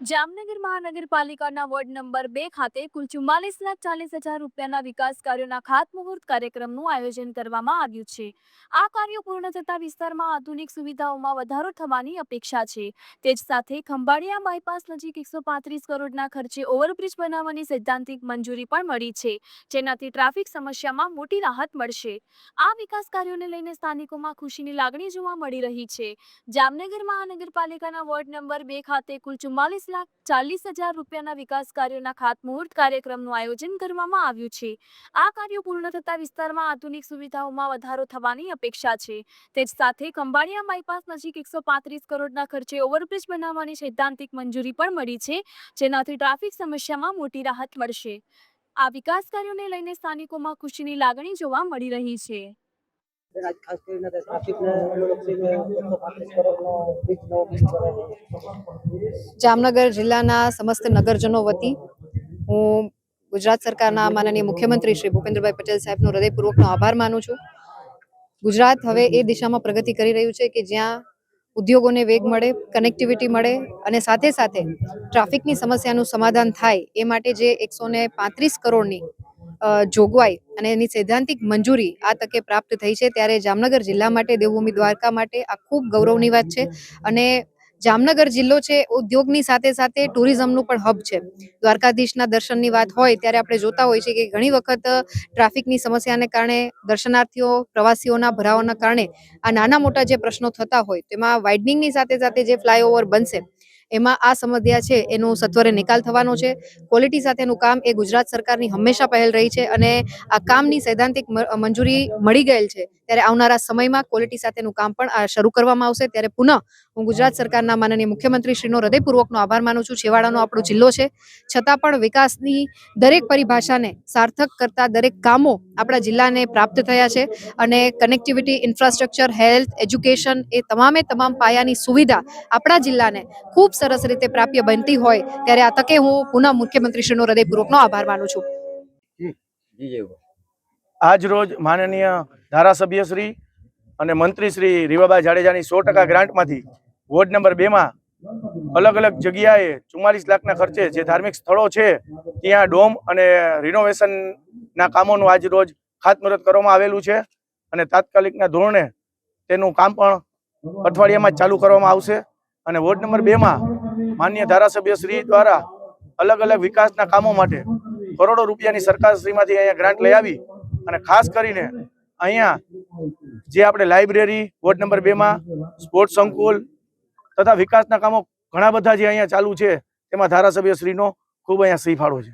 જામનગર મહાનગરપાલિકાના ward number 2 ખાતે કુલ 44,40,000 રૂપિયાના વિકાસ કાર્યોના ખાતમુહૂર્ત કાર્યક્રમનું આયોજન કરવામાં આવ્યું છે। આ કાર્યો પૂર્ણ થતા વિસ્તારમાં આધુનિક સુવિધાઓમાં વધારો થવાની અપેક્ષા છે। તે જ સાથે ખંભાળિયા બાયપાસ નજીક 135 કરોડના ખર્ચે ઓવરબ્રિજ બનાવવાની સૈદ્ધાંતિક મંજૂરી પણ મળી છે, જેનાથી ટ્રાફિક સમસ્યામાં મોટી રાહત મળશે। આ વિકાસ કાર્યોને લઈને સ્થાનિકોમાં ખુશીની લાગણી જોવા મળી રહી છે। જામનગર મહાનગરપાલિકાના વોર્ડ નંબર 2 ખાતે કુલ 44,40,000 રૂપિયાના વિકાસ કાર્યોના ખાતમુહૂર્ત કાર્યક્રમનું આયોજન કરવામાં આવ્યું છે। આ કાર્યો પૂર્ણ થતા વિસ્તારમાં આધુનિક સુવિધાઓમાં વધારો થવાની અપેક્ષા છે। તે જ સાથે ખંભાળિયા બાયપાસ નજીક 135 કરોડના ખર્ચે ઓવરબ્રિજ બનાવવાની સૈદ્ધાંતિક મંજૂરી પણ મળી છે, જેનાથી ટ્રાફિક સમસ્યામાં મોટી રાહત મળશે। આ વિકાસ કાર્યોને લઈને સ્થાનિકોમાં ખુશીની લાગણી જોવા મળી રહી છે। જામનગર જિલ્લાના સમસ્ત નગરજનો વતી હું ગુજરાત સરકારના માનનીય મુખ્યમંત્રી શ્રી ભૂપેન્દ્રભાઈ પટેલ સાહેબનો હૃદયપૂર્વકનો આભાર માનું છું। ગુજરાત હવે એ દિશામાં પ્રગતિ કરી રહ્યું છે કે જ્યાં ઉદ્યોગોને વેગ મળે, કનેક્ટિવિટી મળે અને સાથે સાથે ટ્રાફિકની સમસ્યાનું સમાધાન થાય એ માટે જે 135 કરોડની જોગવાઈ અને એની સૈદ્ધાંતિક મંજૂરી આ તકે પ્રાપ્ત થઈ છે, ત્યારે જામનગર જિલ્લા માટે, દેવભૂમિ દ્વારકા માટે આ ખૂબ ગૌરવની વાત છે। અને જામનગર જિલ્લો છે ઉદ્યોગની સાથે સાથે ટુરિઝમનું પણ હબ છે। દ્વારકાધીશના દર્શનની વાત હોય ત્યારે આપણે જોતા હોઈએ છીએ કે ઘણી વખત ટ્રાફિકની સમસ્યાને કારણે દર્શનાર્થીઓ, પ્રવાસીઓના ભરાવાના કારણે આ નાના મોટા જે પ્રશ્નો થતા હોય તેમાં વાઇડનિંગની સાથે સાથે જે ફ્લાયઓવર બનશે એમાં આ સમસ્યા છે એનો સત્વરે નિકાલ થવાનો છે। ક્વોલિટી સાથેનું કામ એ ગુજરાત સરકારની હંમેશા પહેલ રહી છે અને આ કામની સૈદ્ધાંતિક મંજૂરી મળી ગયેલ છે, ત્યારે આવનારા સમયમાં ક્વોલિટી સાથેનું કામ પણ શરૂ કરવામાં આવશે। ત્યારે પુનઃ હું ગુજરાત સરકારના માનનીય મુખ્યમંત્રી શ્રીનો હૃદયપૂર્વકનો આભાર માનું છું। છેવાડાનો આપણો જિલ્લો છે, છતાં પણ વિકાસની દરેક પરિભાષાને સાર્થક કરતા દરેક કામો આપણા જિલ્લાને પ્રાપ્ત થયા છે અને કનેક્ટિવિટી, ઇન્ફ્રાસ્ટ્રક્ચર, હેલ્થ, એજ્યુકેશન એ તમામે તમામ પાયાની સુવિધા આપણા જિલ્લાને ખૂબ સરસ રીતે પ્રાપ્ય બનતી હોય ત્યારે આ તકે હું પુનઃ મુખ્યમંત્રીશ્રીનો હૃદયપૂર્વકનો આભાર માનું છું। આજ રોજ માનનીય ધારાસભ્ય શ્રી અને મંત્રી શ્રી રીવાબા જાડેજાની 100% ગ્રાન્ટમાંથી વોર્ડ નંબર 2 માં અલગ અલગ જગ્યાએ 44 લાખના ખર્ચે જે ધાર્મિક સ્થળો છે ત્યાં ડોમ અને રિનોવેશનના કામોનું આજ રોજ ખાતમુહૂર્ત કરવામાં આવેલું છે અને તાત્કાલિકના ધોરણે તેનું કામ પણ અઠવાડિયામાં જ ચાલુ કરવામાં આવશે। અને વોર્ડ નંબર 2 માં માન્ય ધારાસભ્ય શ્રી દ્વારા અલગ અલગ વિકાસના કામો માટે કરોડો રૂપિયાની સરકારશ્રીમાંથી અહીંયા ગ્રાન્ટ લઈ આવી અને ખાસ કરીને અહીંયા જે આપણે લાઇબ્રેરી વોર્ડ નંબર 2 માં સ્પોર્ટ્સ સંકુલ તથા વિકાસના કામો ઘણા બધા જે અહીંયા ચાલુ છે તેમાં ધારાસભ્ય શ્રીનો ખૂબ અહીંયા સહી ફાળો છે।